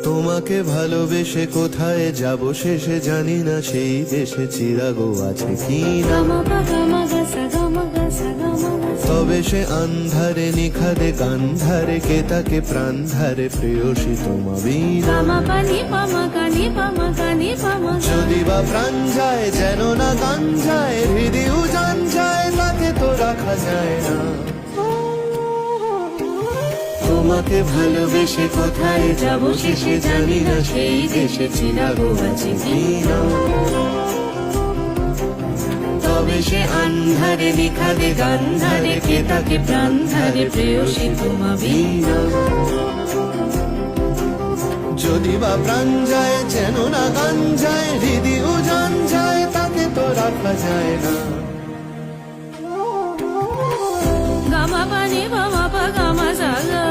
তোমাকে ভালোবেসে কোথায় যাব শেষে জানি না সেই দেশে চিরাগো আছে কি না। তবে সে আন্ধারে নিখাদে গান্ধারে কে তাকে প্রাণ ধারে প্রেয়সী তোমা বিনা। যদি বা প্রাণ যায় যেন না গান যায়, হৃদয় উজান যায় তাকে তো রাখা যায় না। তোমাকে ভালোবেসে কোথায় যাব শেষে জানি না সেই দেশে চিরাগো আছে কি না। তবে সে আন্ধারে নিখাদে গান্ধারে কে তাকে প্রাণ ধারে প্রেয়সী তোমা বিনা। যদি বা প্রাণ যায় যেন না গান যায়, হৃদয় উজান যায় তাকে তো রাখা যায় না। গামা পানি বামা পা গামা সা গা